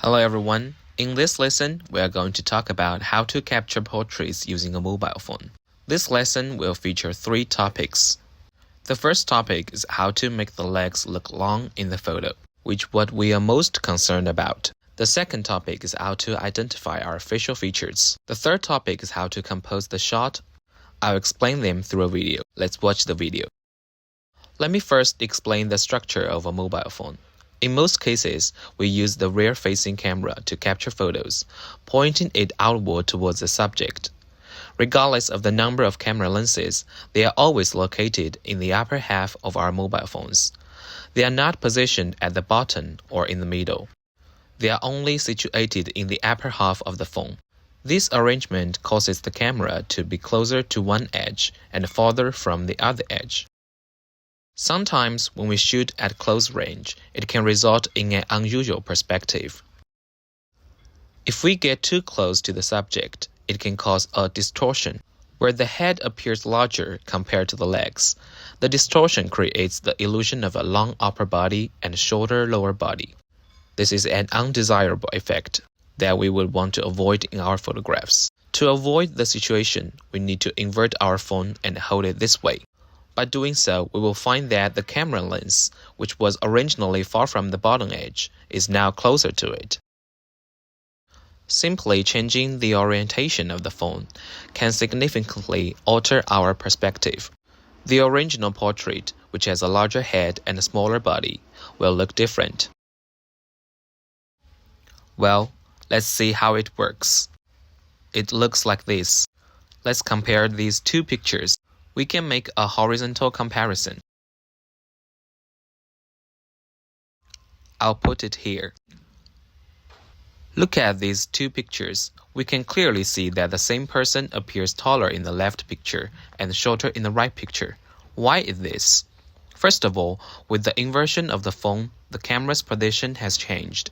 Hello everyone. In this lesson, we are going to talk about how to capture portraits using a mobile phone. This lesson will feature 3 topics. The first topic is how to make the legs look long in the photo, which what we are most concerned about. The second topic is how to identify our facial features. The third topic is how to compose the shot. I'll explain them through a video. Let's watch the video. Let me first explain the structure of a mobile phone. In most cases, we use the rear-facing camera to capture photos, pointing it outward towards the subject. Regardless of the number of camera lenses, they are always located in the upper half of our mobile phones. They are not positioned at the bottom or in the middle. They are only situated in the upper half of the phone. This arrangement causes the camera to be closer to one edge and farther from the other edge. Sometimes, when we shoot at close range, it can result in an unusual perspective. If we get too close to the subject, it can cause a distortion, where the head appears larger compared to the legs. The distortion creates the illusion of a long upper body and shorter lower body. This is an undesirable effect that we would want to avoid in our photographs. To avoid the situation, we need to invert our phone and hold it this way. By doing so, we will find that the camera lens, which was originally far from the bottom edge, is now closer to it. Simply changing the orientation of the phone can significantly alter our perspective. The original portrait, which has a larger head and a smaller body, will look different. Well, let's see how it works. It looks like this. Let's compare these 2 pictures. We can make a horizontal comparison. I'll put it here. Look at these 2 pictures. We can clearly see that the same person appears taller in the left picture and shorter in the right picture. Why is this? First of all, with the inversion of the phone, the camera's position has changed.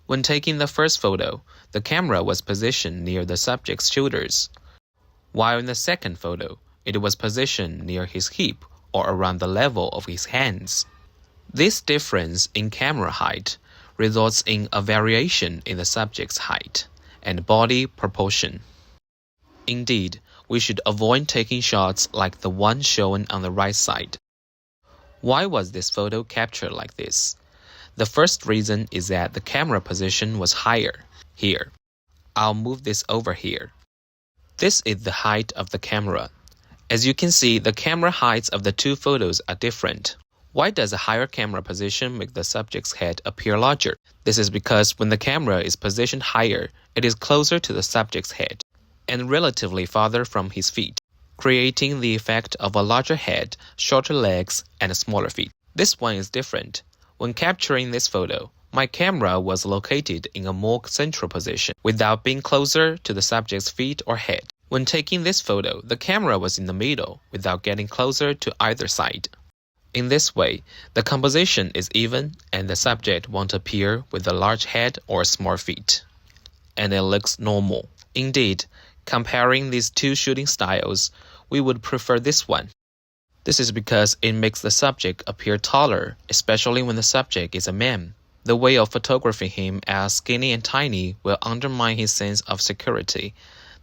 When taking the first photo, the camera was positioned near the subject's shoulders, while in the second photo, it was positioned near his hip or around the level of his hands. This difference in camera height results in a variation in the subject's height and body proportion. Indeed, we should avoid taking shots like the one shown on the right side. Why was this photo captured like this? The first reason is that the camera position was higher, here. I'll move this over here. This is the height of the camera. As you can see, the camera heights of the 2 photos are different. Why does a higher camera position make the subject's head appear larger? This is because when the camera is positioned higher, it is closer to the subject's head and relatively farther from his feet, creating the effect of a larger head, shorter legs, and smaller feet. This one is different. When capturing this photo, my camera was located in a more central position without being closer to the subject's feet or head. When taking this photo, the camera was in the middle without getting closer to either side. In this way, the composition is even and the subject won't appear with a large head or small feet, and it looks normal. Indeed, comparing these 2 shooting styles, we would prefer this one. This is because it makes the subject appear taller, especially when the subject is a man. The way of photographing him as skinny and tiny will undermine his sense of security.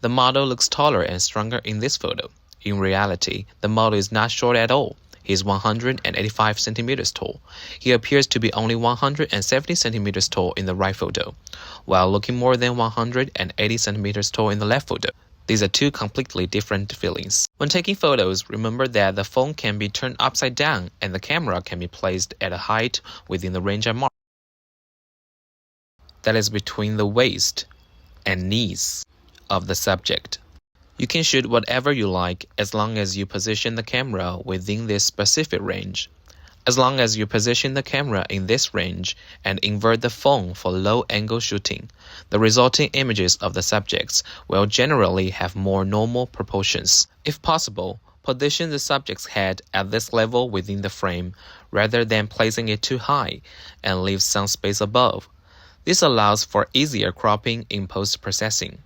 The model looks taller and stronger in this photo. In reality, the model is not short at all. He is 185 centimeters tall. He appears to be only 170 centimeters tall in the right photo, while looking more than 180 centimeters tall in the left photo. These are 2 completely different feelings. When taking photos, remember that the phone can be turned upside down and the camera can be placed at a height within the range I marked. That is between the waist and knees of the subject. You can shoot whatever you like as long as you position the camera within this specific range. As long as you position the camera in this range and invert the phone for low-angle shooting, the resulting images of the subjects will generally have more normal proportions. If possible, position the subject's head at this level within the frame rather than placing it too high and leave some space above. This allows for easier cropping in post-processing.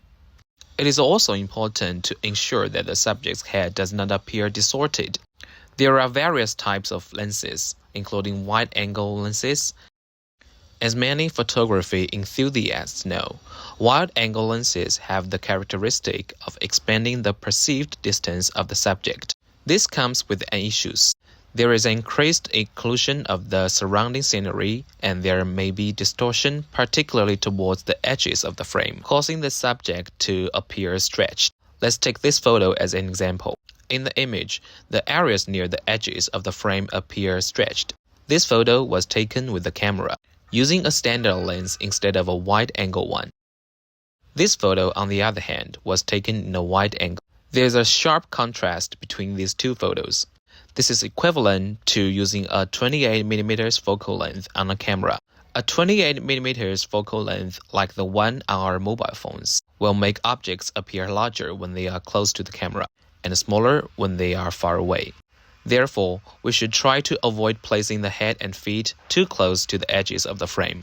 It is also important to ensure that the subject's head does not appear distorted. There are various types of lenses, including wide-angle lenses As many photography enthusiasts know, wide-angle lenses have the characteristic of expanding the perceived distance of the subject. This comes with issues. There is increased occlusion of the surrounding scenery, and there may be distortion, particularly towards the edges of the frame, causing the subject to appear stretched. Let's take this photo as an example. In the image, the areas near the edges of the frame appear stretched. This photo was taken with the camera, using a standard lens instead of a wide-angle one. This photo, on the other hand, was taken in a wide angle. There's a sharp contrast between these two photos. This is equivalent to using a 28mm focal length on a camera. A 28mm focal length, like the one on our mobile phones, will make objects appear larger when they are close to the camera, and smaller when they are far away. Therefore, we should try to avoid placing the head and feet too close to the edges of the frame.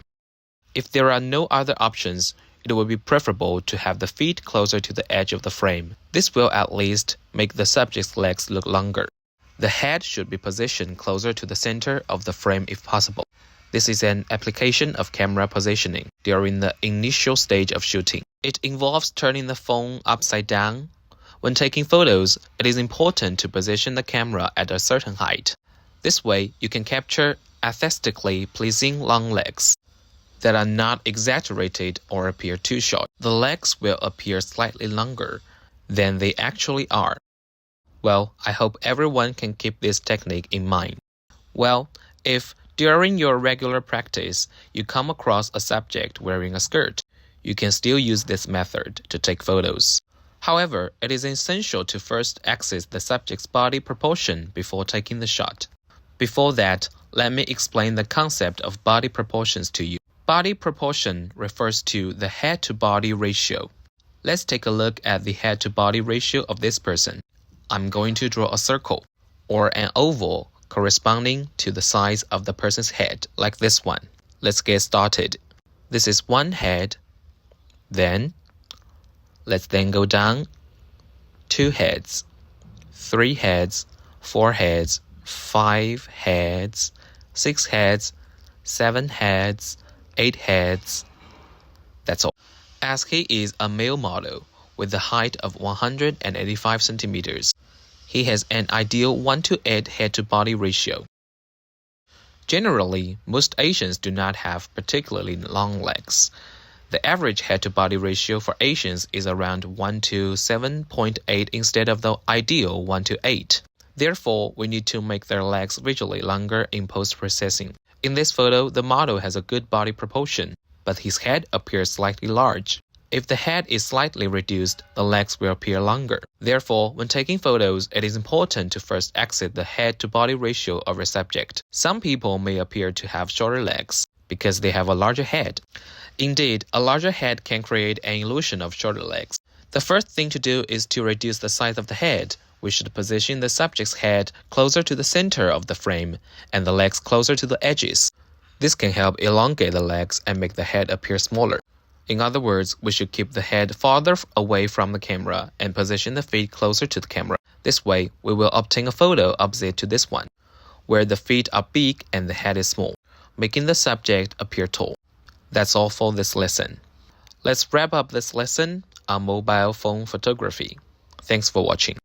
If there are no other options, it will be preferable to have the feet closer to the edge of the frame. This will at least make the subject's legs look longer. The head should be positioned closer to the center of the frame if possible. This is an application of camera positioning during the initial stage of shooting. It involves turning the phone upside down. When taking photos, it is important to position the camera at a certain height. This way, you can capture aesthetically pleasing long legs that are not exaggerated or appear too short. The legs will appear slightly longer than they actually are. Well, I hope everyone can keep this technique in mind. Well, if during your regular practice you come across a subject wearing a skirt, you can still use this method to take photos. However, it is essential to first assess the subject's body proportion before taking the shot. Before that, let me explain the concept of body proportions to you. Body proportion refers to the head-to-body ratio. Let's take a look at the head-to-body ratio of this person. I'm going to draw a circle, or an oval corresponding to the size of the person's head, like this one. Let's get started. This is one head. Let's then go down. 2 heads, 3 heads, 4 heads, 5 heads, 6 heads, 7 heads, 8 heads. That's all. As he is a male model with a height of 185 centimeters, he has an ideal 1:8 head-to-body ratio. Generally, most Asians do not have particularly long legs. The average head-to-body ratio for Asians is around 1:7.8 instead of the ideal 1:8. Therefore, we need to make their legs visually longer in post-processing. In this photo, the model has a good body proportion, but his head appears slightly large. If the head is slightly reduced, the legs will appear longer. Therefore, when taking photos, it is important to first assess the head-to-body ratio of a subject. Some people may appear to have shorter legs because they have a larger head. Indeed, a larger head can create an illusion of shorter legs. The first thing to do is to reduce the size of the head. We should position the subject's head closer to the center of the frame and the legs closer to the edges. This can help elongate the legs and make the head appear smaller. In other words, we should keep the head farther away from the camera and position the feet closer to the camera. This way, we will obtain a photo opposite to this one, where the feet are big and the head is small, making the subject appear tall. That's all for this lesson. Let's wrap up this lesson on mobile phone photography. Thanks for watching.